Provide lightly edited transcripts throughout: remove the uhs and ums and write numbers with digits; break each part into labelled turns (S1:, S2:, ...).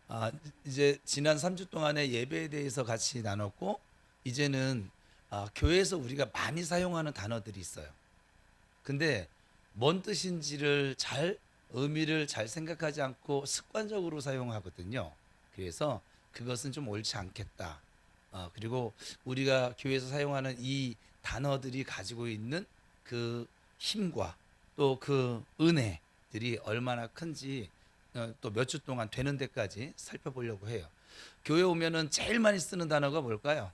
S1: 아, 이제 지난 3주 동안의 예배에 대해서 같이 나눴고 이제는 교회에서 우리가 많이 사용하는 단어들이 있어요. 근데 뭔 뜻인지를 잘 의미를 잘 생각하지 않고 습관적으로 사용하거든요. 그래서 그것은 좀 옳지 않겠다. 그리고 우리가 교회에서 사용하는 이 단어들이 가지고 있는 그 힘과 또 그 은혜들이 얼마나 큰지 또 몇 주 동안 되는 데까지 살펴보려고 해요. 교회 오면은 제일 많이 쓰는 단어가 뭘까요?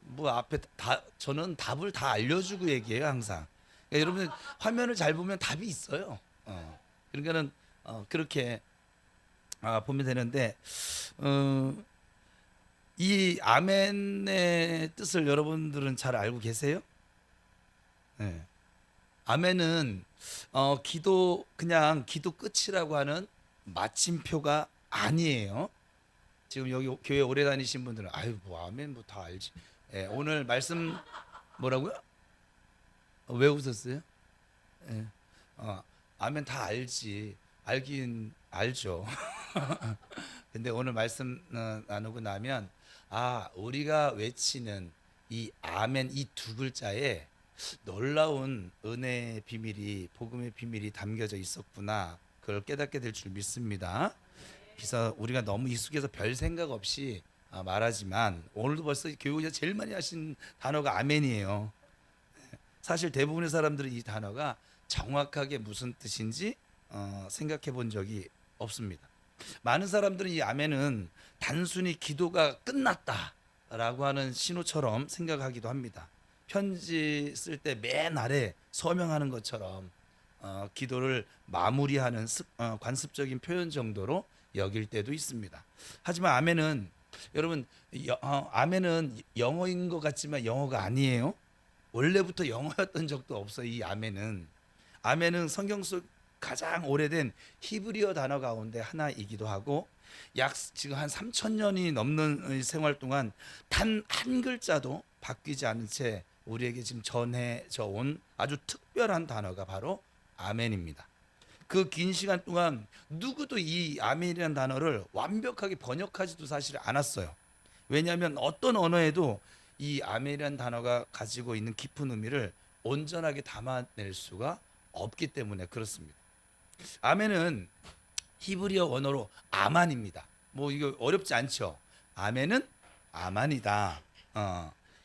S1: 뭐 앞에 다 저는 답을 다 알려주고 얘기해요 항상. 그러니까 여러분 화면을 잘 보면 답이 있어요. 그러니까는 그렇게 보면 되는데 어, 이 아멘의 뜻을 여러분들은 잘 알고 계세요? 네. 아멘은 기도 그냥 기도 끝이라고 하는 마침표가 아니에요. 지금 여기 교회 오래 다니신 분들은 아유 뭐 아멘 뭐 다 알지. 예, 오늘 말씀 뭐라고요? 왜 웃었어요? 예. 어, 아멘 다 알지. 알긴 알죠. 근데 오늘 말씀 나누고 나면 우리가 외치는 이 아멘 이 두 글자에 놀라운 은혜의 비밀이 복음의 비밀이 담겨져 있었구나. 그걸 깨닫게 될 줄 믿습니다. 그래서 우리가 너무 익숙해서 별 생각 없이 말하지만 오늘도 벌써 교육에서 제일 많이 하신 단어가 아멘이에요. 사실 대부분의 사람들은 이 단어가 정확하게 무슨 뜻인지 생각해 본 적이 없습니다. 많은 사람들은 이 아멘은 단순히 기도가 끝났다라고 하는 신호처럼 생각하기도 합니다. 편지 쓸 때 맨 아래 서명하는 것처럼 기도를 마무리하는 관습적인 표현 정도로 여길 때도 있습니다. 하지만 아멘은 여러분 아멘은 영어인 것 같지만 영어가 아니에요. 원래부터 영어였던 적도 없어요. 이 아멘은 성경 속 가장 오래된 히브리어 단어 가운데 하나이기도 하고 약 지금 한 3천 년이 넘는 생활 동안 단 한 글자도 바뀌지 않은 채 우리에게 지금 전해져 온 아주 특별한 단어가 바로 아멘입니다. 그 긴 시간 동안 누구도 이 아멘이라는 단어를 완벽하게 번역하지도 사실 않았어요. 왜냐하면 어떤 언어에도 이 아멘이라는 단어가 가지고 있는 깊은 의미를 온전하게 담아낼 수가 없기 때문에 그렇습니다. 아멘은 히브리어 언어로 아만입니다. 뭐 이거 어렵지 않죠? 아멘은 아만이다.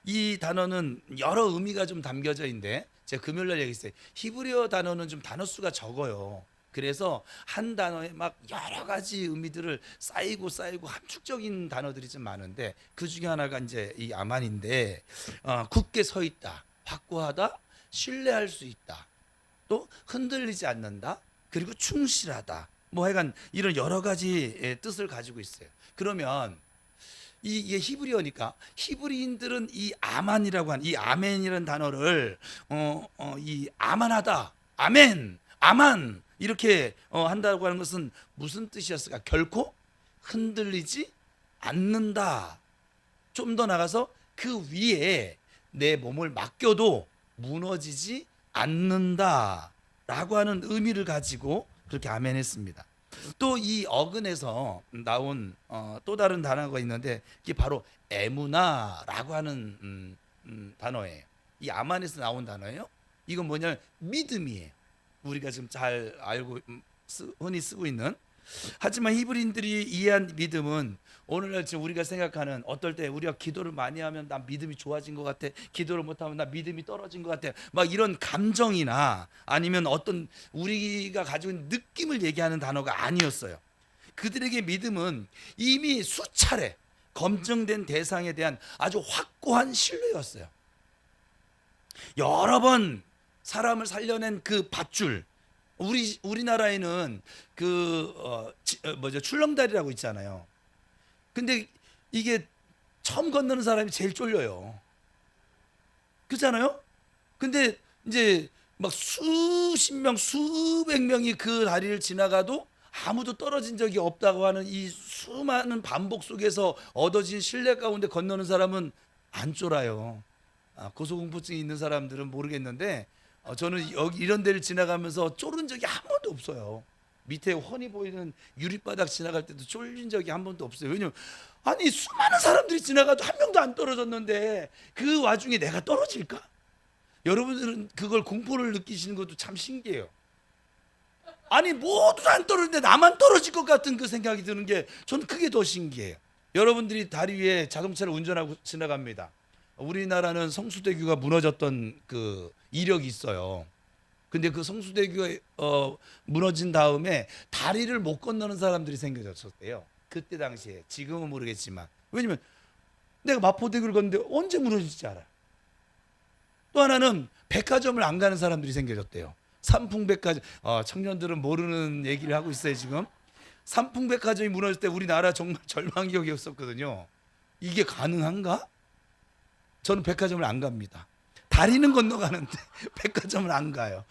S1: 이 단어는 여러 의미가 좀 담겨져 있는데 제가 금요일날 얘기했어요. 히브리어 단어는 좀 단어 수가 적어요. 그래서 한 단어에 막 여러 가지 의미들을 쌓이고 함축적인 단어들이 좀 많은데 그 중에 하나가 이제 이 아만인데 굳게 서 있다, 확고하다, 신뢰할 수 있다, 또 흔들리지 않는다, 그리고 충실하다. 뭐 하여간 이런 여러 가지 뜻을 가지고 있어요. 그러면 이게 히브리어니까 히브리인들은 이 아만이라고 하는 이 아멘이라는 단어를 이 아만하다, 아멘, 아만 이렇게 한다고 하는 것은 무슨 뜻이었을까? 결코 흔들리지 않는다. 좀 더 나가서 그 위에 내 몸을 맡겨도 무너지지 않는다라고 하는 의미를 가지고 그렇게 아멘했습니다. 또 이 어근에서 나온 또 다른 단어가 있는데 이게 바로 에무나라고 하는 단어예요. 이 아만에서 나온 단어예요. 이건 뭐냐면 믿음이에요. 우리가 지금 잘 알고 흔히 쓰고 있는. 하지만 히브리인들이 이해한 믿음은 오늘날 지금 우리가 생각하는 어떨 때 우리가 기도를 많이 하면 나 믿음이 좋아진 것 같아, 기도를 못하면 나 믿음이 떨어진 것 같아, 막 이런 감정이나 아니면 어떤 우리가 가지고 있는 느낌을 얘기하는 단어가 아니었어요. 그들에게 믿음은 이미 수차례 검증된 대상에 대한 아주 확고한 신뢰였어요. 여러 번 사람을 살려낸 그 밧줄, 우리나라에는 그 뭐죠, 출렁다리라고 있잖아요. 근데 이게 처음 건너는 사람이 제일 쫄려요. 그렇잖아요? 근데 이제 막 수십 명, 수백 명이 그 다리를 지나가도 아무도 떨어진 적이 없다고 하는 이 수많은 반복 속에서 얻어진 신뢰 가운데 건너는 사람은 안 쫄아요. 고소공포증이 있는 사람들은 모르겠는데 저는 여기 이런 데를 지나가면서 쫄은 적이 한 번도 없어요. 밑에 훤히 보이는 유리바닥 지나갈 때도 쫄린 적이 한 번도 없어요. 왜냐면 아니 수많은 사람들이 지나가도 한 명도 안 떨어졌는데 그 와중에 내가 떨어질까? 여러분들은 그걸 공포를 느끼시는 것도 참 신기해요. 아니 모두 안 떨어지는데 나만 떨어질 것 같은 그 생각이 드는 게 저는 그게 더 신기해요. 여러분들이 다리 위에 자동차를 운전하고 지나갑니다. 우리나라는 성수대교가 무너졌던 그 이력이 있어요. 근데 그 성수대교가 무너진 다음에 다리를 못 건너는 사람들이 생겨졌었대요. 그때 당시에. 지금은 모르겠지만. 왜냐면 내가 마포대교를 걷는데 언제 무너질지 알아요. 또 하나는 백화점을 안 가는 사람들이 생겨졌대요. 삼풍백화점. 청년들은 모르는 얘기를 하고 있어요 지금. 삼풍백화점이 무너질 때 우리나라 정말 절망적이었었거든요. 이게 가능한가? 저는 백화점을 안 갑니다. 다리는 건너가는데 백화점을 안 가요.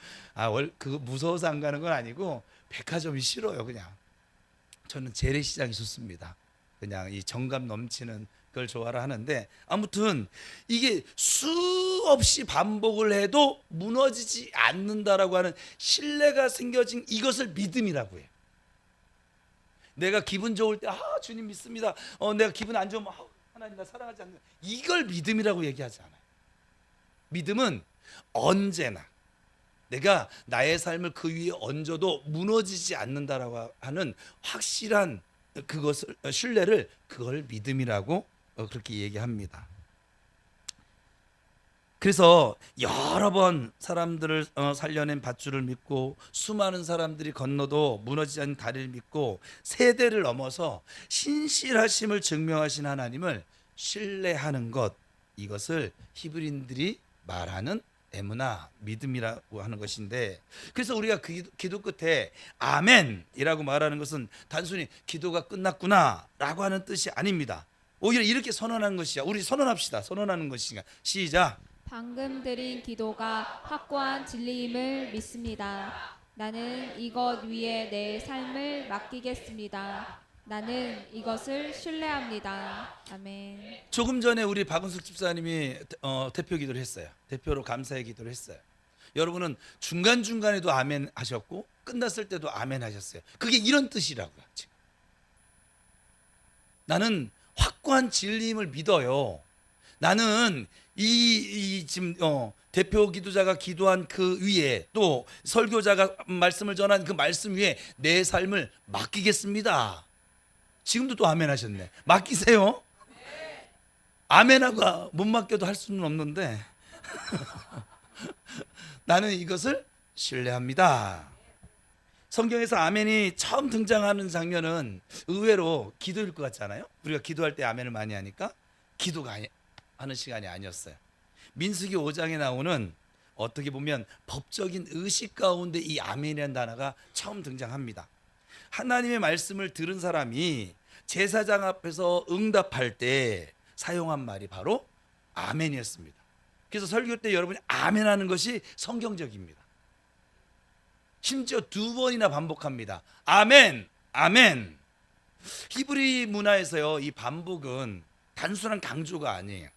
S1: 그거 무서워서 안 가는 건 아니고 백화점이 싫어요. 그냥 저는 재래시장이 좋습니다. 그냥 이 정감 넘치는 그걸 좋아라 하는데, 아무튼 이게 수없이 반복을 해도 무너지지 않는다라고 하는 신뢰가 생겨진 이것을 믿음이라고 해요. 내가 기분 좋을 때 주님 믿습니다. 내가 기분 안 좋으면 하나님 나 사랑하지 않는, 이걸 믿음이라고 얘기하지 않아요. 믿음은 언제나 내가 나의 삶을 그 위에 얹어도 무너지지 않는다라고 하는 확실한 그것을, 신뢰를, 그걸 믿음이라고 그렇게 얘기합니다. 그래서 여러 번 사람들을 살려낸 밧줄을 믿고 수많은 사람들이 건너도 무너지지 않는 다리를 믿고 세대를 넘어서 신실하심을 증명하신 하나님을 신뢰하는 것, 이것을 히브리인들이 말하는 에무나, 믿음이라고 하는 것인데, 그래서 우리가 기도 끝에 아멘이라고 말하는 것은 단순히 기도가 끝났구나 라고 하는 뜻이 아닙니다. 오히려 이렇게 선언하는 것이야. 우리 선언합시다. 선언하는 것이니까 시작.
S2: 방금 드린 기도가 확고한 진리임을 믿습니다. 나는 이것 위에 내 삶을 맡기겠습니다. 나는 이것을 신뢰합니다. 아멘.
S1: 조금 전에 우리 박은숙 집사님이 대표 기도를 했어요. 대표로 감사의 기도를 했어요. 여러분은 중간중간에도 아멘 하셨고 끝났을 때도 아멘 하셨어요. 그게 이런 뜻이라고요. 지금. 나는 확고한 진리임을 믿어요. 나는 지금 대표 기도자가 기도한 그 위에, 또 설교자가 말씀을 전한 그 말씀 위에 내 삶을 맡기겠습니다. 지금도 또 아멘 하셨네. 맡기세요. 아멘하고 못 맡겨도 할 수는 없는데 나는 이것을 신뢰합니다. 성경에서 아멘이 처음 등장하는 장면은 의외로 기도일 것 같잖아요. 우리가 기도할 때 아멘을 많이 하니까 기도가 하는 시간이 아니었어요. 민수기 5장에 나오는 어떻게 보면 법적인 의식 가운데 이 아멘이라는 단어가 처음 등장합니다. 하나님의 말씀을 들은 사람이 제사장 앞에서 응답할 때 사용한 말이 바로 아멘이었습니다. 그래서 설교 때 여러분이 아멘하는 것이 성경적입니다. 심지어 2번이나 반복합니다. 아멘, 아멘. 히브리 문화에서요, 이 반복은 단순한 강조가 아니에요.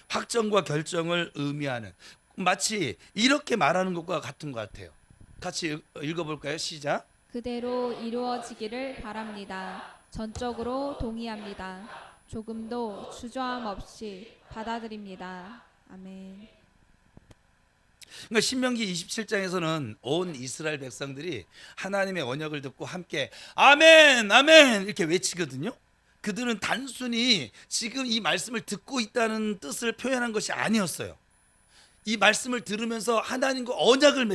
S1: 확정과 결정을 의미하는, 마치 이렇게 말하는 것과 같은 것 같아요. 같이 읽어볼까요? 시작.
S2: 그대로 이루어지기를 바랍니다. 전적으로 동의합니다. 조금도 주저함 없이 받아들입니다. 아멘.
S1: 그러니까 신명기 27장에서는 온 이스라엘 백성들이 하나님의 언약을 듣고 함께 아멘, 아멘 이렇게 외치거든요. 그들은 단순히 지금 이 말씀을 듣고 있다는 뜻을 표현한 것이 아니었어요. 이 말씀을 들으면서 하나님과 언약을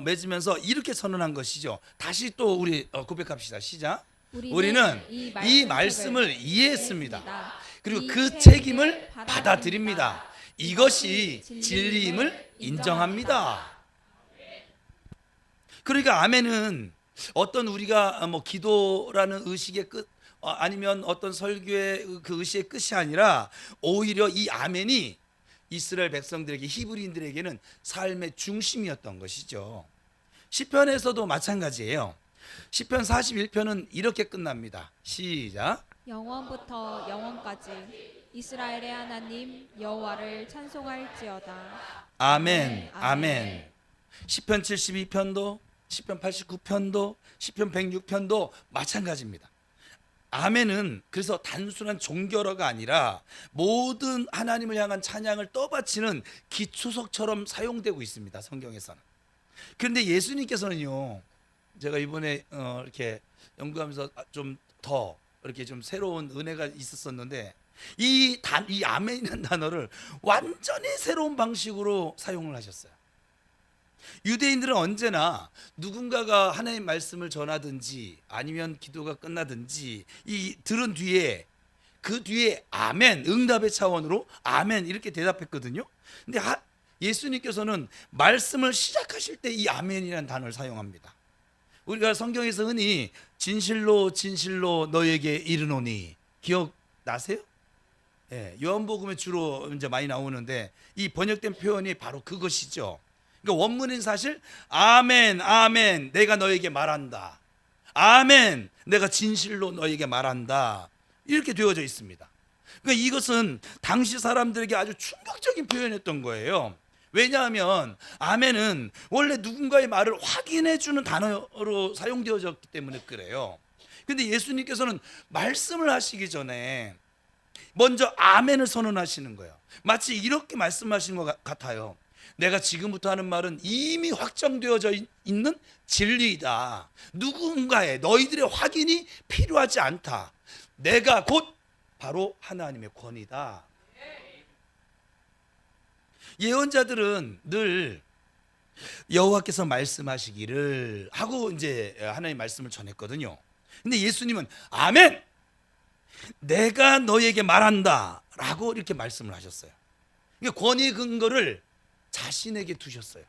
S1: 맺으면서 이렇게 선언한 것이죠. 다시 또 우리 고백합시다. 시작. 우리는 이 말씀을 이해했습니다. 그리고 그 책임을 받아들입니다. 이것이 진리임을 인정합니다. 그러니까 아멘은 어떤 우리가 기도라는 의식의 끝, 아니면 어떤 설교의 그 의식의 끝이 아니라 오히려 이 아멘이 이스라엘 백성들에게, 히브리인들에게는 삶의 중심이었던 것이죠. 시편에서도 마찬가지예요. 시편 41편은 이렇게 끝납니다. 시작.
S2: 영원부터 영원까지 이스라엘의 하나님 여호와를 찬송할지어다.
S1: 아멘, 아멘. 시편 72편도 시편 89편도 시편 106편도 마찬가지입니다. 아멘은 그래서 단순한 종결어가 아니라 모든 하나님을 향한 찬양을 떠받치는 기초석처럼 사용되고 있습니다, 성경에서는. 그런데 예수님께서는요, 제가 이번에 이렇게 연구하면서 좀 더 이렇게 좀 새로운 은혜가 있었었는데, 이 아멘이라는 단어를 완전히 새로운 방식으로 사용을 하셨어요. 유대인들은 언제나 누군가가 하나님의 말씀을 전하든지 아니면 기도가 끝나든지 이 들은 뒤에 그 뒤에 아멘, 응답의 차원으로 아멘 이렇게 대답했거든요. 근데 예수님께서는 말씀을 시작하실 때 이 아멘이라는 단어를 사용합니다. 우리가 성경에서 흔히 진실로 진실로 너에게 이르노니 기억나세요? 예, 요한복음에 주로 이제 많이 나오는데 이 번역된 표현이 바로 그것이죠. 그러니까 원문인 사실 아멘 아멘 내가 너에게 말한다. 아멘 내가 진실로 너에게 말한다. 이렇게 되어져 있습니다. 그러니까 이것은 당시 사람들에게 아주 충격적인 표현이었던 거예요. 왜냐하면 아멘은 원래 누군가의 말을 확인해 주는 단어로 사용되어졌기 때문에 그래요. 근데 예수님께서는 말씀을 하시기 전에 먼저 아멘을 선언하시는 거예요. 마치 이렇게 말씀하시는 것 같아요. 내가 지금부터 하는 말은 이미 확정되어져 있는 진리이다. 누군가의 너희들의 확인이 필요하지 않다. 내가 곧 바로 하나님의 권위다. 예언자들은 늘 여호와께서 말씀하시기를 하고 이제 하나님의 말씀을 전했거든요. 근데 예수님은 아멘! 내가 너에게 말한다 라고 이렇게 말씀을 하셨어요. 그러니까 권위의 근거를 자신에게 두셨어요.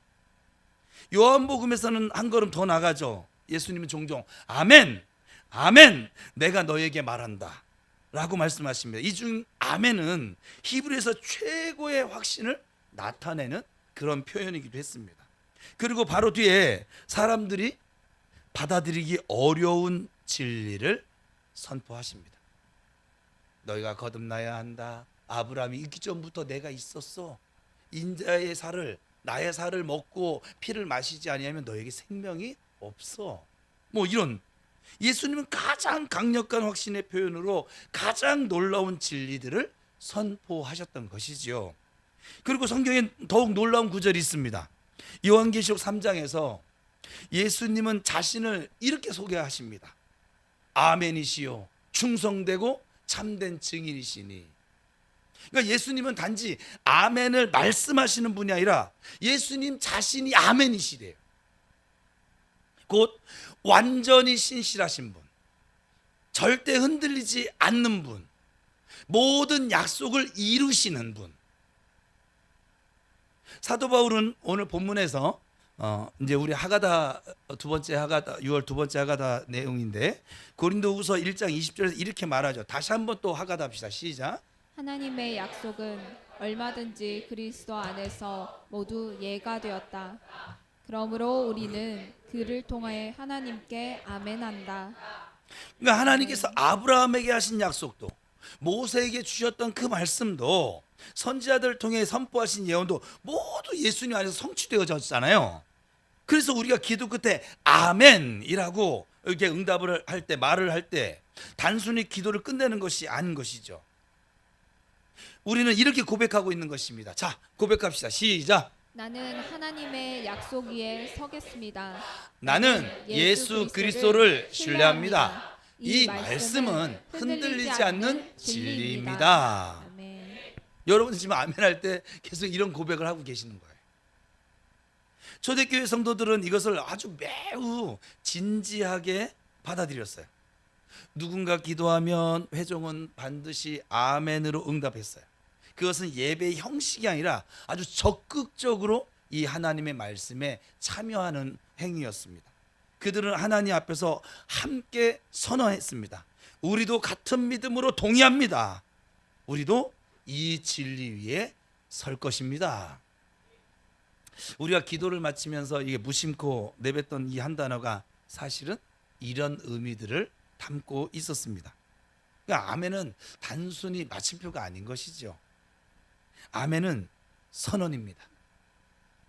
S1: 요한복음에서는 한 걸음 더 나가죠. 예수님은 종종 아멘, 아멘, 내가 너에게 말한다 라고 말씀하십니다. 이 중 아멘은 히브리에서 최고의 확신을 나타내는 그런 표현이기도 했습니다. 그리고 바로 뒤에 사람들이 받아들이기 어려운 진리를 선포하십니다. 너희가 거듭나야 한다. 아브라함이 있기 전부터 내가 있었어. 인자의 살을 나의 살을 먹고 피를 마시지 아니하면 너에게 생명이 없어. 뭐 이런 예수님은 가장 강력한 확신의 표현으로 가장 놀라운 진리들을 선포하셨던 것이지요. 그리고 성경에 더욱 놀라운 구절이 있습니다. 요한계시록 3장에서 예수님은 자신을 이렇게 소개하십니다. 아멘이시요 충성되고 참된 증인이시니. 그러니까 예수님은 단지 아멘을 말씀하시는 분이 아니라 예수님 자신이 아멘이시래요. 곧 완전히 신실하신 분, 절대 흔들리지 않는 분, 모든 약속을 이루시는 분. 사도 바울은 오늘 본문에서 이제 우리 하가다 두 번째 하가다 6월 두 번째 하가다 내용인데 고린도후서 1장 20절에서 이렇게 말하죠. 다시 한번 또 하가다 합시다. 시작.
S2: 하나님의 약속은 얼마든지 그리스도 안에서 모두 예가 되었다. 그러므로 우리는 그를 통하여 하나님께 아멘한다.
S1: 그러니까 하나님께서 아브라함에게 하신 약속도 모세에게 주셨던 그 말씀도 선지자들을 통해 선포하신 예언도 모두 예수님 안에서 성취되어졌잖아요. 그래서 우리가 기도 끝에 아멘이라고 이렇게 응답을 할 때 말을 할 때 단순히 기도를 끝내는 것이 아닌 것이죠. 우리는 이렇게 고백하고 있는 것입니다. 자, 고백합시다. 시작.
S2: 나는 하나님의 약속 위에 서겠습니다.
S1: 나는 예수 그리스도를 신뢰합니다. 이 말씀은 흔들리지 않는 진리입니다.
S2: 아멘.
S1: 여러분 지금 아멘 할 때 계속 이런 고백을 하고 계시는 거예요. 초대교회 성도들은 이것을 아주 매우 진지하게 받아들였어요. 누군가 기도하면 회종은 반드시 아멘으로 응답했어요. 그것은 예배의 형식이 아니라 아주 적극적으로 이 하나님의 말씀에 참여하는 행위였습니다. 그들은 하나님 앞에서 함께 선언했습니다. 우리도 같은 믿음으로 동의합니다. 우리도 이 진리 위에 설 것입니다. 우리가 기도를 마치면서 이게 무심코 내뱉던 이 한 단어가 사실은 이런 의미들을 담고 있었습니다. 그러니까 아멘은 단순히 마침표가 아닌 것이죠. 아멘은 선언입니다.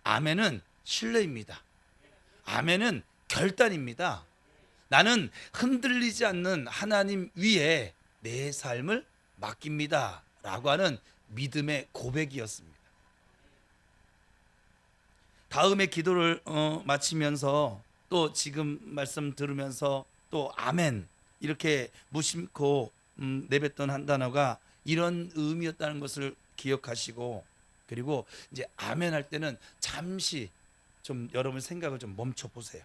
S1: 아멘은 신뢰입니다. 아멘은 결단입니다. 나는 흔들리지 않는 하나님 위에 내 삶을 맡깁니다 라고 하는 믿음의 고백이었습니다. 다음에 기도를 마치면서 또 지금 말씀 들으면서 또 아멘 이렇게 무심코 내뱉던 한 단어가 이런 의미였다는 것을 기억하시고, 그리고 이제 아멘 할 때는 잠시 좀 여러분 생각을 좀 멈춰 보세요.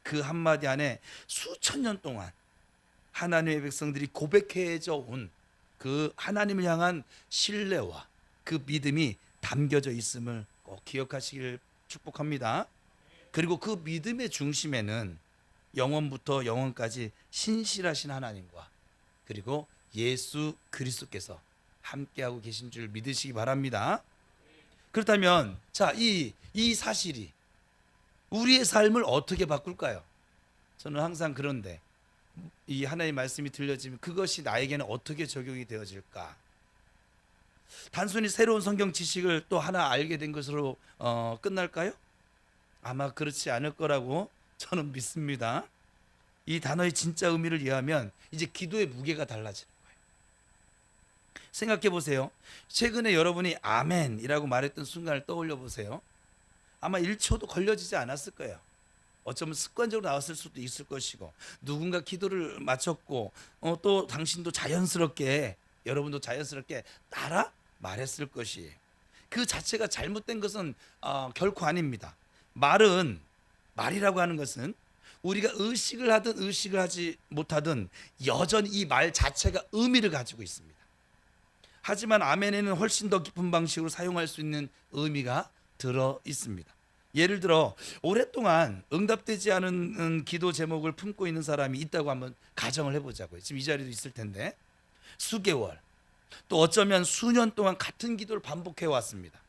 S1: 그 한마디 안에 수천 년 동안 하나님의 백성들이 고백해져 온 그 하나님을 향한 신뢰와 그 믿음이 담겨져 있음을 꼭 기억하시길 축복합니다. 그리고 그 믿음의 중심에는 영원부터 영원까지 신실하신 하나님과 그리고 예수 그리스도께서 함께하고 계신 줄 믿으시기 바랍니다. 그렇다면 자, 이 사실이 우리의 삶을 어떻게 바꿀까요? 저는 항상 그런데 이 하나님의 말씀이 들려지면 그것이 나에게는 어떻게 적용이 되어질까? 단순히 새로운 성경 지식을 또 하나 알게 된 것으로 끝날까요? 아마 그렇지 않을 거라고 저는 믿습니다. 이 단어의 진짜 의미를 이해하면 이제 기도의 무게가 달라지는 거예요. 생각해 보세요. 최근에 여러분이 아멘이라고 말했던 순간을 떠올려 보세요. 아마 1초도 걸려지지 않았을 거예요. 어쩌면 습관적으로 나왔을 수도 있을 것이고, 누군가 기도를 마쳤고 또 당신도 자연스럽게, 여러분도 자연스럽게 따라 말했을 것이에요. 그 자체가 잘못된 것은 결코 아닙니다. 말이라고 하는 것은 우리가 의식을 하든 의식을 하지 못하든 여전히 이 말 자체가 의미를 가지고 있습니다. 하지만 아멘에는 훨씬 더 깊은 방식으로 사용할 수 있는 의미가 들어 있습니다. 예를 들어 오랫동안 응답되지 않은 기도 제목을 품고 있는 사람이 있다고 한번 가정을 해보자고요. 지금 이 자리도 있을 텐데 수개월 또 어쩌면 수년 동안 같은 기도를 반복해 왔습니다.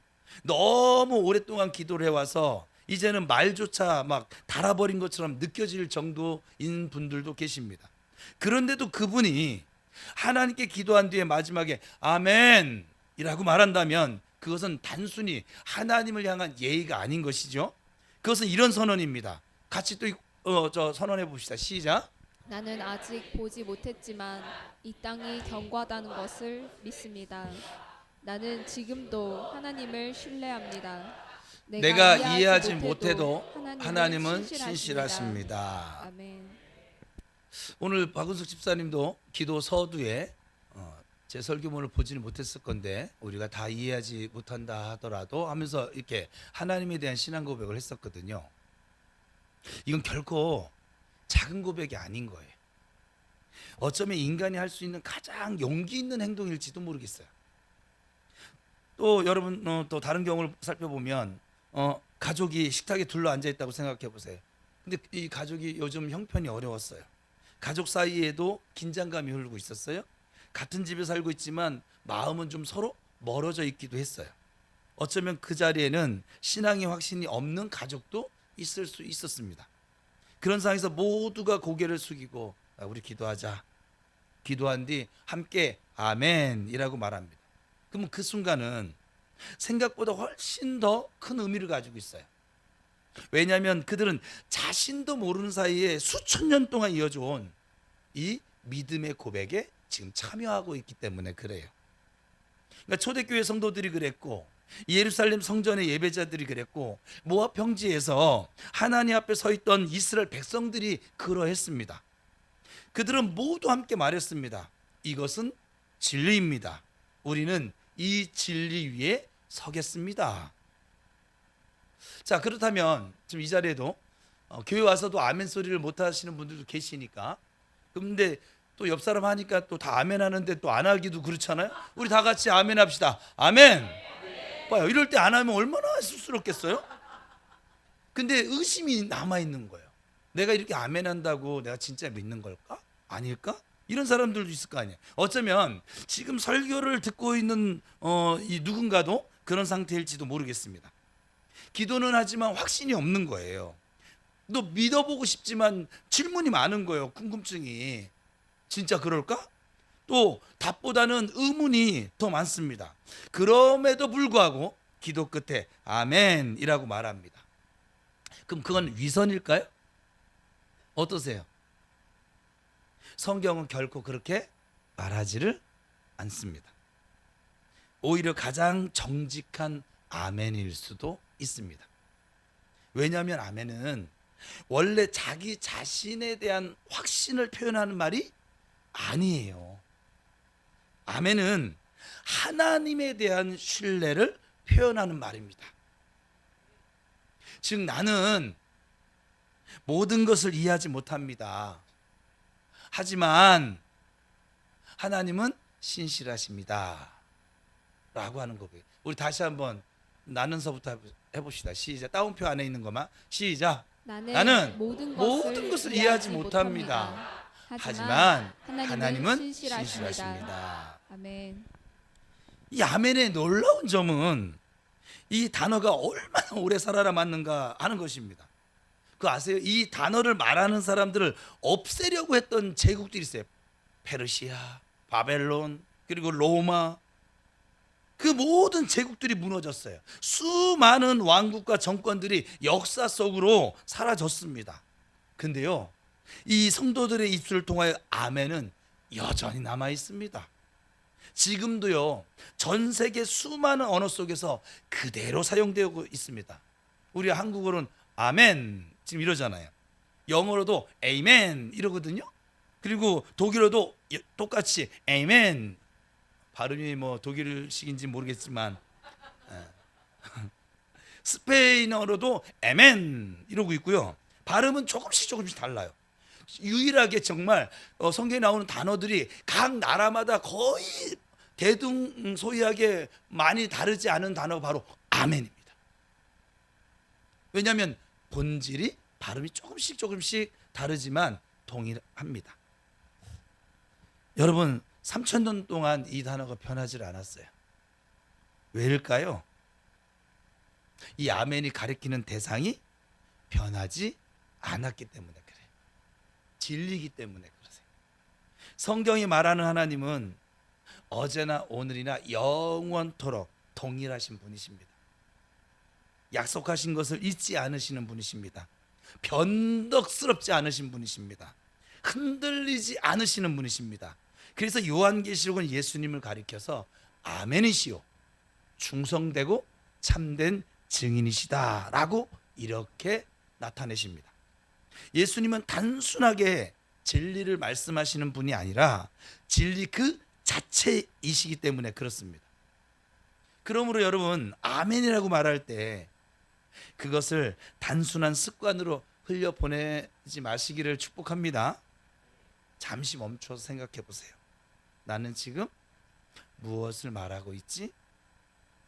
S1: 너무 오랫동안 기도를 해와서 이제는 말조차 막 닳아버린 것처럼 느껴질 정도인 분들도 계십니다. 그런데도 그분이 하나님께 기도한 뒤에 마지막에 아멘이라고 말한다면 그것은 단순히 하나님을 향한 예의가 아닌 것이죠. 그것은 이런 선언입니다. 같이 또 선언해 봅시다. 시작.
S2: 나는 아직 보지 못했지만 이 땅이 견고하다는 것을 믿습니다. 나는 지금도 하나님을 신뢰합니다.
S1: 내가 이해하지 못해도 하나님은 신실하십니다.
S2: 아멘.
S1: 오늘 박은숙 집사님도 기도 서두에 제 설교문을 보지는 못했을 건데 우리가 다 이해하지 못한다 하더라도 하면서 이렇게 하나님에 대한 신앙 고백을 했었거든요. 이건 결코 작은 고백이 아닌 거예요. 어쩌면 인간이 할 수 있는 가장 용기 있는 행동일지도 모르겠어요. 또 여러분 또 다른 경우를 살펴보면 가족이 식탁에 둘러 앉아 있다고 생각해 보세요. 근데 이 가족이 요즘 형편이 어려웠어요. 가족 사이에도 긴장감이 흐르고 있었어요. 같은 집에 살고 있지만 마음은 좀 서로 멀어져 있기도 했어요. 어쩌면 그 자리에는 신앙의 확신이 없는 가족도 있을 수 있었습니다. 그런 상황에서 모두가 고개를 숙이고 우리 기도하자. 기도한 뒤 함께 아멘이라고 말합니다. 그러면 그 순간은 생각보다 훨씬 더 큰 의미를 가지고 있어요. 왜냐하면 그들은 자신도 모르는 사이에 수천 년 동안 이어져 온 이 믿음의 고백에 지금 참여하고 있기 때문에 그래요. 그러니까 초대교회 성도들이 그랬고 예루살렘 성전의 예배자들이 그랬고 모압 평지에서 하나님 앞에 서 있던 이스라엘 백성들이 그러했습니다. 그들은 모두 함께 말했습니다. 이것은 진리입니다. 우리는 이 진리 위에 서겠습니다. 자, 그렇다면 지금 이 자리에도 교회 와서도 아멘 소리를 못 하시는 분들도 계시니까, 근데 또 옆 사람 하니까 또 다 아멘 하는데 또 안 하기도 그렇잖아요. 우리 다 같이 아멘 합시다. 아멘. 봐요. 이럴 때 안 하면 얼마나 쑥스럽겠어요? 근데 의심이 남아 있는 거예요. 내가 이렇게 아멘 한다고 내가 진짜 믿는 걸까? 아닐까? 이런 사람들도 있을 거 아니에요. 어쩌면 지금 설교를 듣고 있는 이 누군가도 그런 상태일지도 모르겠습니다. 기도는 하지만 확신이 없는 거예요. 또 믿어보고 싶지만 질문이 많은 거예요. 궁금증이. 진짜 그럴까? 또 답보다는 의문이 더 많습니다. 그럼에도 불구하고 기도 끝에 아멘이라고 말합니다. 그럼 그건 위선일까요? 어떠세요? 성경은 결코 그렇게 말하지를 않습니다. 오히려 가장 정직한 아멘일 수도 있습니다. 왜냐하면 아멘은 원래 자기 자신에 대한 확신을 표현하는 말이 아니에요. 아멘은 하나님에 대한 신뢰를 표현하는 말입니다. 즉 나는 모든 것을 이해하지 못합니다. 하지만 하나님은 신실하십니다. 라고 하는 거고요. 우리 다시 한번 나는서부터 해봅시다. 시작. 따옴표 안에 있는 것만. 시작. 나는 모든 것을 이해하지 못합니다. 하지만 하나님은 신실하십니다.
S2: 아멘.
S1: 이 아멘의 놀라운 점은 이 단어가 얼마나 오래 살아남았는가 하는 것입니다. 그 아세요? 이 단어를 말하는 사람들을 없애려고 했던 제국들이 있어요. 페르시아, 바벨론, 그리고 로마. 그 모든 제국들이 무너졌어요. 수많은 왕국과 정권들이 역사 속으로 사라졌습니다. 근데요, 이 성도들의 입술을 통하여 아멘은 여전히 남아 있습니다. 지금도요, 전 세계 수많은 언어 속에서 그대로 사용되고 있습니다. 우리 한국어로는 아멘 지금 이러잖아요. 영어로도 에이멘 이러거든요. 그리고 독일어도 똑같이 에이멘. 발음이 뭐 독일식인지 모르겠지만 스페인어로도 에멘 이러고 있고요. 발음은 조금씩 달라요. 유일하게 정말 성경에 나오는 단어들이 각 나라마다 거의 대등소이하게 많이 다르지 않은 단어가 바로 아멘입니다. 왜냐하면 본질이 발음이 조금씩 다르지만 동일합니다. 여러분 3,000년 동안 이 단어가 변하지 않았어요. 왜일까요? 이 아멘이 가리키는 대상이 변하지 않았기 때문에 그래요. 진리이기 때문에 그러세요. 성경이 말하는 하나님은 어제나 오늘이나 영원토록 동일하신 분이십니다. 약속하신 것을 잊지 않으시는 분이십니다. 변덕스럽지 않으신 분이십니다. 흔들리지 않으시는 분이십니다. 그래서 요한계시록은 예수님을 가리켜서 아멘이시오, 충성되고 참된 증인이시다라고 이렇게 나타내십니다. 예수님은 단순하게 진리를 말씀하시는 분이 아니라 진리 그 자체이시기 때문에 그렇습니다. 그러므로 여러분 아멘이라고 말할 때 그것을 단순한 습관으로 흘려보내지 마시기를 축복합니다. 잠시 멈춰서 생각해 보세요. 나는 지금 무엇을 말하고 있지?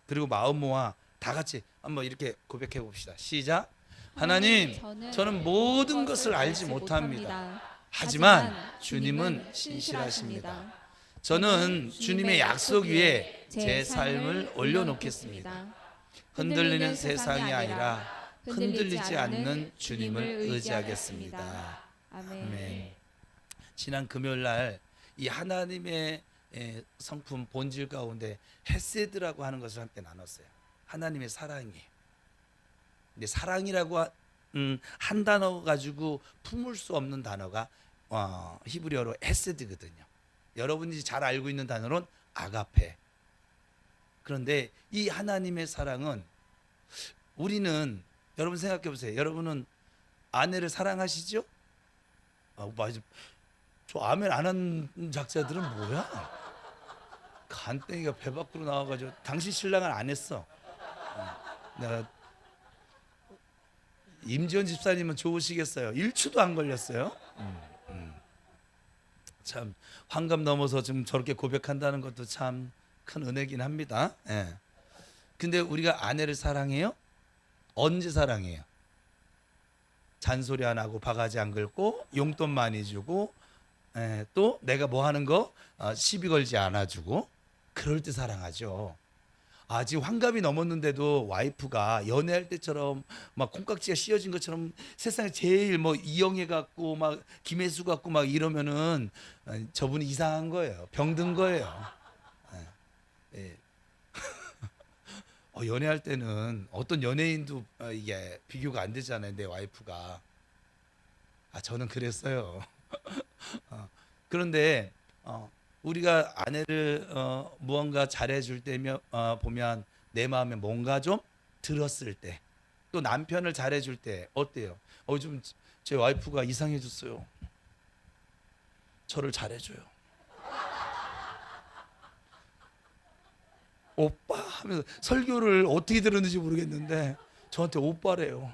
S1: 그리고 마음 모아 다 같이 한번 이렇게 고백해 봅시다. 시작. 하나님, 저는 모든 것을 알지 못합니다. 하지만 주님은 신실하십니다. 저는 주님의 약속 위에 제 삶을 올려놓겠습니다. 흔들리는 세상이 아니라 흔들리지 않는 주님을 의지하겠습니다. 아멘. 지난 금요일 날 이 하나님의 성품 본질 가운데 헤세드라고 하는 것을 함께 나눴어요. 하나님의 사랑이에요. 근데 사랑이라고 한 단어 가지고 품을 수 없는 단어가 히브리어로 헤세드거든요. 여러분이 잘 알고 있는 단어는 아가페. 그런데 이 하나님의 사랑은 우리는 여러분 생각해 보세요. 여러분은 아내를 사랑하시죠? 맞아. 저 아멘 안 한 작자들은 뭐야? 간땡이가 배 밖으로 나와가지고 당신 신랑은 안 했어. 내가 임지원 집사님은 좋으시겠어요. 1초도 안 걸렸어요. 참 환갑 넘어서 지금 저렇게 고백한다는 것도 참 큰 은혜긴 합니다. 예. 근데 우리가 아내를 사랑해요? 언제 사랑해요? 잔소리 안 하고 바가지 안 긁고 용돈 많이 주고 또 내가 뭐 하는 거 시비 걸지 않아 주고 그럴 때 사랑하죠. 지금 환갑이 넘었는데도 와이프가 연애할 때처럼 막 콩깍지가 씌어진 것처럼 세상에 제일 뭐 이영애 같고 막 김혜수 같고 막 이러면은 저분이 이상한 거예요. 병든 거예요. 예. 연애할 때는 어떤 연예인도 이게 비교가 안 되잖아요. 내 와이프가 저는 그랬어요. 그런데 우리가 아내를 무언가 잘해줄 때면 보면 내 마음에 뭔가 좀 들었을 때, 또 남편을 잘해줄 때 어때요? 좀 제 와이프가 이상해졌어요. 저를 잘해줘요. 오빠 하면서 설교를 어떻게 들었는지 모르겠는데 저한테 오빠래요.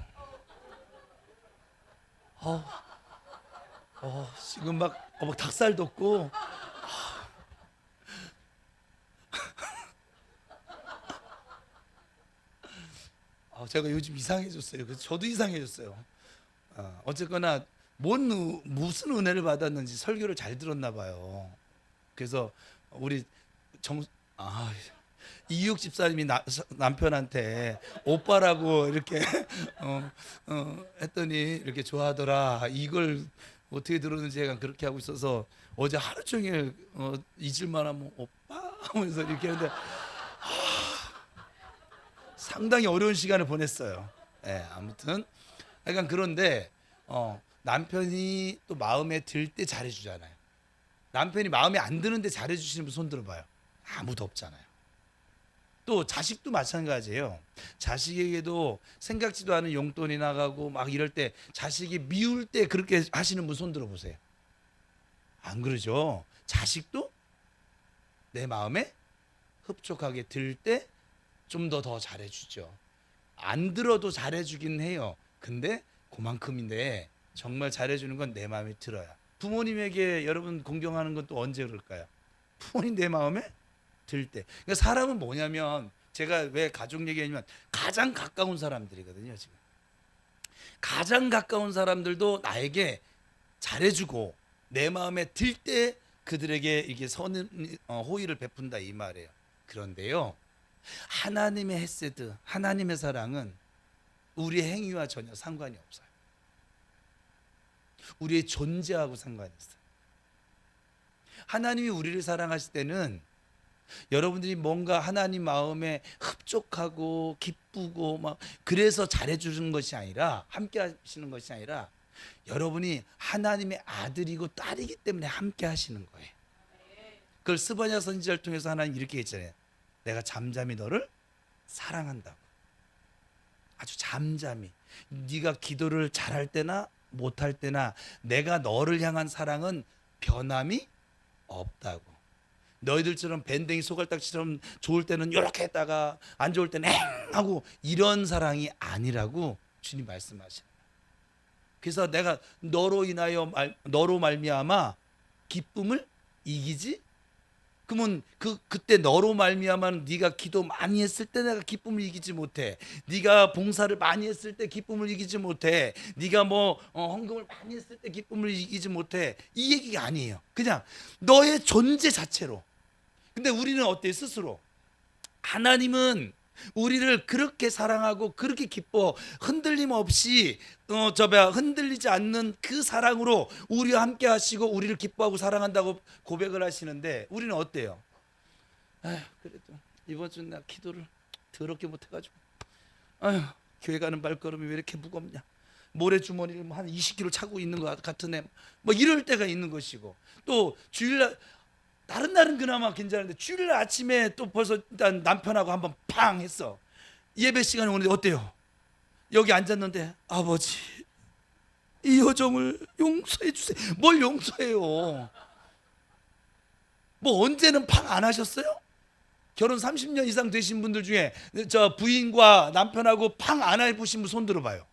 S1: 지금 막 닭살 돋고 제가 요즘 이상해졌어요. 그래서 저도 이상해졌어요. 어쨌거나 무슨 은혜를 받았는지 설교를 잘 들었나 봐요. 그래서 우리 정 이육 집사님이 남편한테 오빠라고 이렇게 했더니 이렇게 좋아하더라. 이걸 어떻게 들었는지 약간 그렇게 하고 있어서 어제 하루 종일 잊을만 하면 오빠 하면서 이렇게 했는데 상당히 어려운 시간을 보냈어요. 아무튼 약간 그런데 남편이 또 마음에 들 때 잘해주잖아요. 남편이 마음에 안 드는데 잘해주시는 분 손 들어봐요. 아무도 없잖아요. 또 자식도 마찬가지예요. 자식에게도 생각지도 않은 용돈이 나가고 막 이럴 때 자식이 미울 때 그렇게 하시는 분 손 들어보세요. 안 그러죠? 자식도 내 마음에 흡족하게 들 때 좀 더 잘해주죠. 안 들어도 잘해주긴 해요. 근데 그만큼인데 정말 잘해주는 건 내 마음에 들어야. 부모님에게 여러분 공경하는 건 또 언제 그럴까요? 부모님 내 마음에 들 때. 그러니까 사람은 뭐냐면 제가 왜 가족 얘기하냐면 가장 가까운 사람들이거든요. 지금 가장 가까운 사람들도 나에게 잘해주고 내 마음에 들 때 그들에게 이게 호의를 베푼다 이 말이에요. 그런데요, 하나님의 헤세드, 하나님의 사랑은 우리의 행위와 전혀 상관이 없어요. 우리의 존재하고 상관이 있어요. 하나님이 우리를 사랑하실 때는 여러분들이 뭔가 하나님 마음에 흡족하고 기쁘고 막 그래서 잘해주는 것이 아니라, 함께 하시는 것이 아니라 여러분이 하나님의 아들이고 딸이기 때문에 함께 하시는 거예요. 그걸 스바냐 선지자를 통해서 하나님 이렇게 했잖아요. 내가 잠잠히 너를 사랑한다고. 아주 잠잠히. 네가 기도를 잘할 때나 못할 때나 내가 너를 향한 사랑은 변함이 없다고. 너희들처럼 밴댕이 소갈딱지처럼 좋을 때는 이렇게 했다가 안 좋을 때는 엥 하고 이런 사랑이 아니라고 주님 말씀하시는 거예요. 그래서 내가 너로 말미암아 기쁨을 이기지. 그러면 그때 너로 말미암아는 네가 기도 많이 했을 때 내가 기쁨을 이기지 못해. 네가 봉사를 많이 했을 때 기쁨을 이기지 못해. 네가 헌금을 많이 했을 때 기쁨을 이기지 못해. 이 얘기가 아니에요. 그냥 너의 존재 자체로. 근데 우리는 어때요? 스스로 하나님은 우리를 그렇게 사랑하고 그렇게 기뻐 흔들림 없이 흔들리지 않는 그 사랑으로 우리와 함께 하시고 우리를 기뻐하고 사랑한다고 고백을 하시는데 우리는 어때요? 그래도 이번 주 나 기도를 더럽게 못해가지고 교회 가는 발걸음이 왜 이렇게 무겁냐, 모래주머니를 한 20kg 차고 있는 것 같은 애 이럴 때가 있는 것이고, 또 주일날 다른 날은 그나마 괜찮은데 주일날 아침에 또 벌써 일단 남편하고 한번 팡 했어. 예배 시간에 오는데 어때요? 여기 앉았는데 아버지 이 여정을 용서해 주세요. 뭘 용서해요? 언제는 팡 안 하셨어요? 결혼 30년 이상 되신 분들 중에 저 부인과 남편하고 팡 안 해보신 분 손 들어봐요.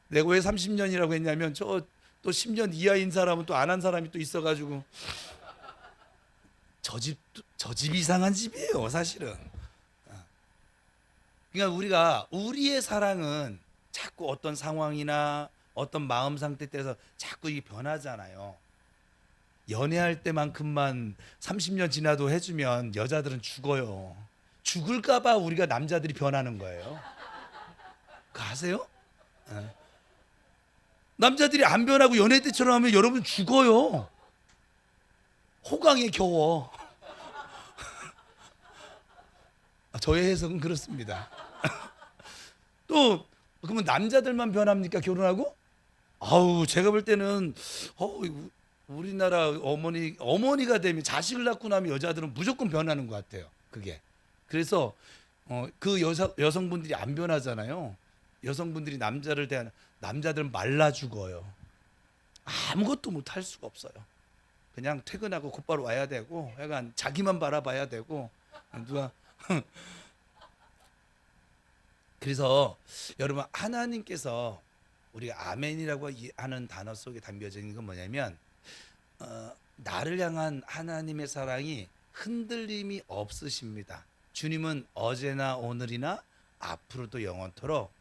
S1: 내가 왜 30년이라고 했냐면 또 10년 이하인 사람은 또 안 한 사람이 또 있어가지고 저 집 이상한 집이에요 사실은. 그러니까 우리가 우리의 사랑은 자꾸 어떤 상황이나 어떤 마음 상태 때에서 자꾸 이게 변하잖아요. 연애할 때만큼만 30년 지나도 해주면 여자들은 죽어요. 죽을까봐 우리가 남자들이 변하는 거예요. 그거 아세요? 남자들이 안 변하고 연애 때처럼 하면 여러분 죽어요. 호강에 겨워. 저의 해석은 그렇습니다. 또 그러면 남자들만 변합니까? 결혼하고? 아우 제가 볼 때는 우리나라 어머니가 되면 자식을 낳고 나면 여자들은 무조건 변하는 것 같아요. 그게 그래서 그 여성분들이 안 변하잖아요. 여성분들이 남자를 대하는 남자들은 말라 죽어요. 아무것도 못 할 수가 없어요. 그냥 퇴근하고 곧바로 와야 되고, 약간 자기만 바라봐야 되고, 누가 그래서 여러분 하나님께서 우리가 아멘이라고 하는 단어 속에 담겨져 있는 건 뭐냐면 나를 향한 하나님의 사랑이 흔들림이 없으십니다. 주님은 어제나 오늘이나 앞으로도 영원토록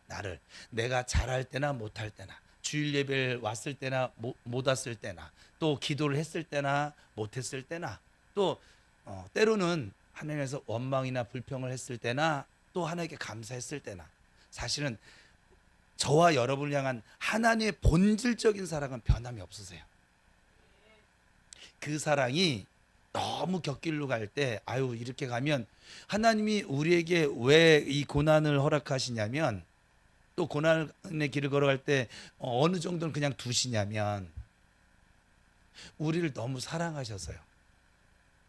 S1: 나를 내가 잘할 때나 못할 때나 주일 예배를 왔을 때나 못 왔을 때나 또 기도를 했을 때나 못했을 때나 또 때로는 하나님께서 원망이나 불평을 했을 때나 또 하나님께 감사했을 때나 사실은 저와 여러분을 향한 하나님의 본질적인 사랑은 변함이 없으세요. 그 사랑이 너무 곁길로 갈 때 아유 이렇게 가면 하나님이 우리에게 왜 이 고난을 허락하시냐면 또 고난의 길을 걸어갈 때 어느 정도는 그냥 두시냐면 우리를 너무 사랑하셔서요.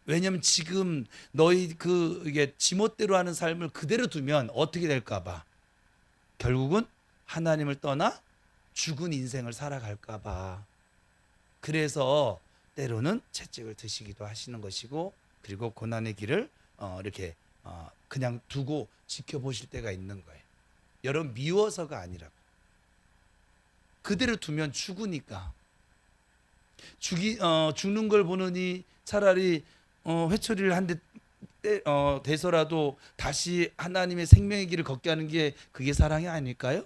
S1: 왜냐하면 지금 너희 이게 지멋대로 하는 삶을 그대로 두면 어떻게 될까 봐 결국은 하나님을 떠나 죽은 인생을 살아갈까 봐 그래서 때로는 채찍을 드시기도 하시는 것이고 그리고 고난의 길을 이렇게 그냥 두고 지켜보실 때가 있는 거예요. 여러분 미워서가 아니라고 그대로 두면 죽으니까 죽는 걸 보느니 차라리 회초리를 한 대 대서라도 다시 하나님의 생명의 길을 걷게 하는 게 그게 사랑이 아닐까요?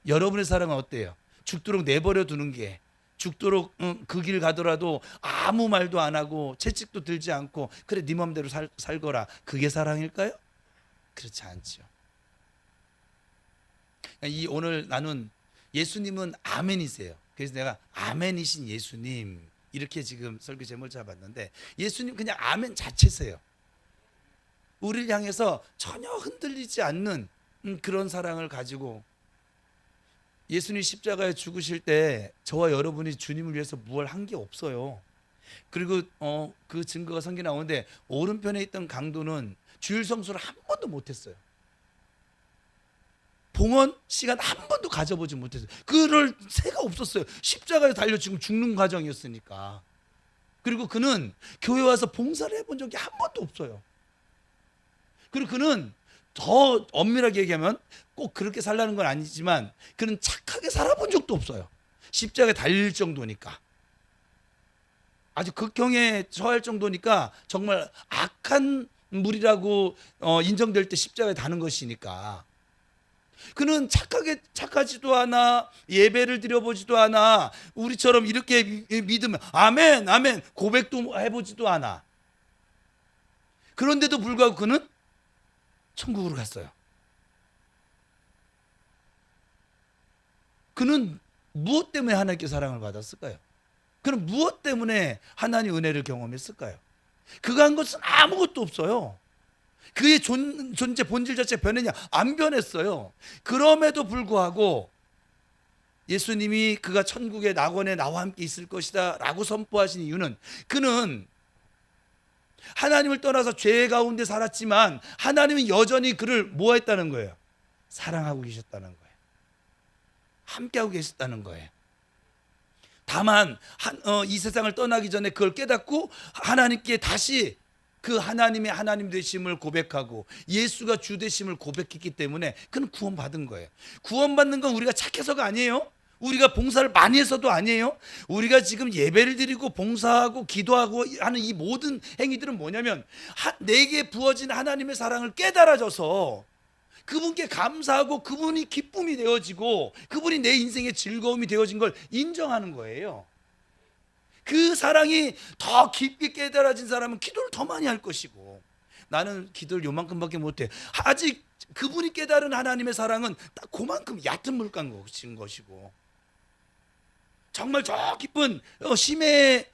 S1: 여러분의 사랑은 어때요? 죽도록 내버려 두는 게 죽도록 그 길 가더라도 아무 말도 안 하고 채찍도 들지 않고 그래 네 맘대로 살거라 그게 사랑일까요? 그렇지 않죠. 이 오늘 나눈 예수님은 아멘이세요. 그래서 내가 아멘이신 예수님 이렇게 지금 설교 제목을 잡았는데 예수님 그냥 아멘 자체세요. 우리를 향해서 전혀 흔들리지 않는 그런 사랑을 가지고 예수님 십자가에 죽으실 때 저와 여러분이 주님을 위해서 무얼 한 게 없어요. 그리고 그 증거가 성경에 나오는데 오른편에 있던 강도는 주일 성수를 한 번도 못했어요. 봉헌 시간 한 번도 가져보지 못했어요. 그럴 새가 없었어요. 십자가에 달려 지금 죽는 과정이었으니까. 그리고 그는 교회 와서 봉사를 해본 적이 한 번도 없어요. 그리고 그는 더 엄밀하게 얘기하면 꼭 그렇게 살라는 건 아니지만 그는 착하게 살아본 적도 없어요. 십자가에 달릴 정도니까. 아주 극형에 처할 정도니까 정말 악한 물이라고 인정될 때 십자가에 다는 것이니까. 그는 착하지도 않아 예배를 드려보지도 않아 우리처럼 이렇게 믿으면 아멘 아멘 고백도 해보지도 않아. 그런데도 불구하고 그는 천국으로 갔어요. 그는 무엇 때문에 하나님께 사랑을 받았을까요? 그는 무엇 때문에 하나님 은혜를 경험했을까요? 그가 한 것은 아무것도 없어요. 그의 존재 본질 자체가 변했냐? 안 변했어요. 그럼에도 불구하고 예수님이 그가 천국의 낙원에 나와 함께 있을 것이다 라고 선포하신 이유는 그는 하나님을 떠나서 죄 가운데 살았지만 하나님은 여전히 그를 뭐 했다는 거예요? 사랑하고 계셨다는 거예요. 함께하고 계셨다는 거예요. 다만 이 세상을 떠나기 전에 그걸 깨닫고 하나님께 다시 그 하나님의 하나님 되심을 고백하고 예수가 주 되심을 고백했기 때문에 그는 구원받은 거예요. 구원받는 건 우리가 착해서가 아니에요. 우리가 봉사를 많이 해서도 아니에요. 우리가 지금 예배를 드리고 봉사하고 기도하고 하는 이 모든 행위들은 뭐냐면 내게 부어진 하나님의 사랑을 깨달아져서 그분께 감사하고 그분이 기쁨이 되어지고 그분이 내 인생의 즐거움이 되어진 걸 인정하는 거예요. 그 사랑이 더 깊게 깨달아진 사람은 기도를 더 많이 할 것이고 나는 기도를 요만큼밖에 못해. 아직 그분이 깨달은 하나님의 사랑은 딱 그만큼 얕은 물감 것인 것이고 정말 저 깊은 심의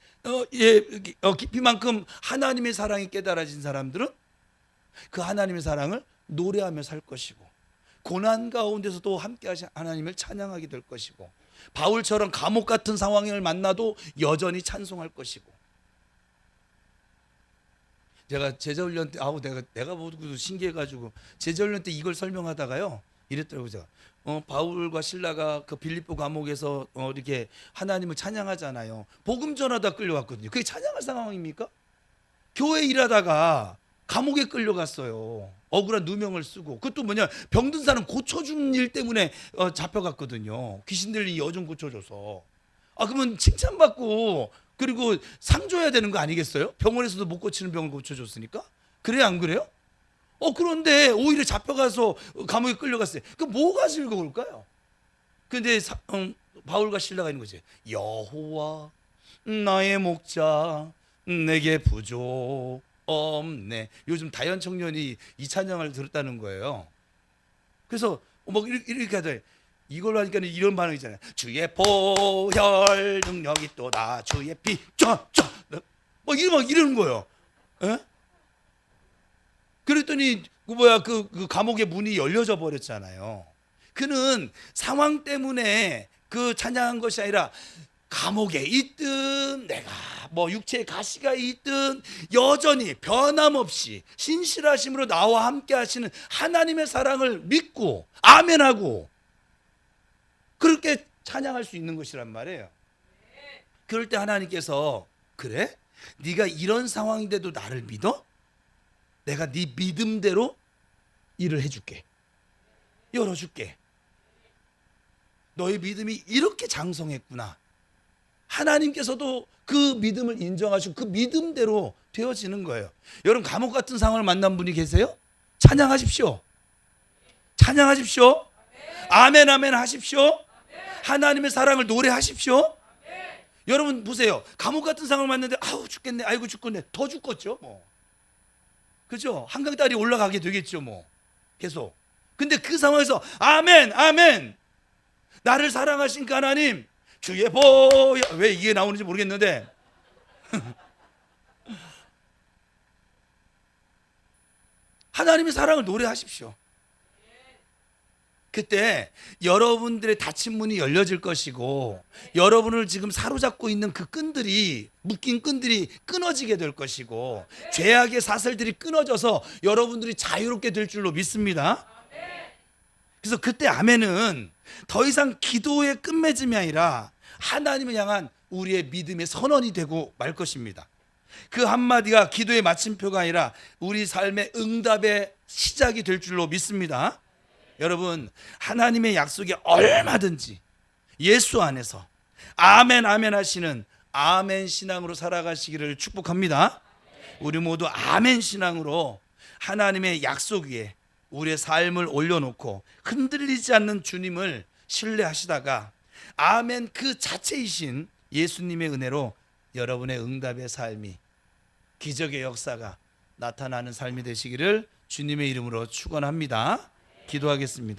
S1: 깊이만큼 하나님의 사랑이 깨달아진 사람들은 그 하나님의 사랑을 노래하며 살 것이고 고난 가운데서도 함께 하신 하나님을 찬양하게 될 것이고 바울처럼 감옥 같은 상황을 만나도 여전히 찬송할 것이고. 제가 제자훈련 때 내가 보고도 신기해가지고 제자훈련 때 이걸 설명하다가요 이랬더라고요. 제가 바울과 실라가 그 빌립보 감옥에서 이렇게 하나님을 찬양하잖아요. 복음 전하다 끌려갔거든요. 그게 찬양할 상황입니까? 교회 일하다가 감옥에 끌려갔어요. 억울한 누명을 쓰고. 그것도 뭐냐, 병든 사람 고쳐준 일 때문에 잡혀갔거든요. 귀신 들린 여종 고쳐줘서. 그러면 칭찬받고 그리고 상 줘야 되는 거 아니겠어요? 병원에서도 못 고치는 병을 고쳐줬으니까. 그래요, 안 그래요? 그런데 오히려 잡혀가서 감옥에 끌려갔어요. 그 뭐가 즐거울까요? 근데 바울과 실라가 있는 거지. 여호와 나의 목자 내게 부족 없네. 요즘 다현 청년이 이 찬양을 들었다는 거예요. 그래서 뭐 이렇게 하더니 이걸로 하니까 이런 반응이잖아요. 주의 보혈 능력이 또다 주의 피 쫙쫙 뭐 이러는 거예요. 에? 그랬더니 그 감옥의 문이 열려져 버렸잖아요. 그는 상황 때문에 그 찬양한 것이 아니라 감옥에 있든 내가 뭐 육체의 가시가 있든 여전히 변함없이 신실하심으로 나와 함께 하시는 하나님의 사랑을 믿고 아멘하고 그렇게 찬양할 수 있는 것이란 말이에요. 그럴 때 하나님께서 그래? 네가 이런 상황인데도 나를 믿어? 내가 네 믿음대로 일을 해줄게. 열어줄게. 너의 믿음이 이렇게 장성했구나. 하나님께서도 그 믿음을 인정하시고 그 믿음대로 되어지는 거예요. 여러분 감옥 같은 상황을 만난 분이 계세요? 찬양하십시오. 찬양하십시오. 아멘 아멘 하십시오. 하나님의 사랑을 노래하십시오. 여러분 보세요. 감옥 같은 상황을 만났는데 아우 죽겠네, 아이고 죽겠네, 더 죽겠죠 뭐. 그죠? 한강다리 올라가게 되겠죠 뭐. 계속. 근데 그 상황에서 아멘 아멘, 나를 사랑하신 그 하나님 주의 보혈, 왜 이게 나오는지 모르겠는데 하나님의 사랑을 노래하십시오. 그때 여러분들의 닫힌 문이 열려질 것이고 여러분을 지금 사로잡고 있는 그 끈들이, 묶인 끈들이 끊어지게 될 것이고 죄악의 사슬들이 끊어져서 여러분들이 자유롭게 될 줄로 믿습니다. 그래서 그때 아멘은 더 이상 기도의 끝맺음이 아니라 하나님을 향한 우리의 믿음의 선언이 되고 말 것입니다. 그 한마디가 기도의 마침표가 아니라 우리 삶의 응답의 시작이 될 줄로 믿습니다. 여러분 하나님의 약속에 얼마든지 예수 안에서 아멘 아멘 하시는 아멘 신앙으로 살아가시기를 축복합니다. 우리 모두 아멘 신앙으로 하나님의 약속 위에 우리의 삶을 올려놓고 흔들리지 않는 주님을 신뢰하시다가 아멘 그 자체이신 예수님의 은혜로 여러분의 응답의 삶이, 기적의 역사가 나타나는 삶이 되시기를 주님의 이름으로 축원합니다. 기도하겠습니다.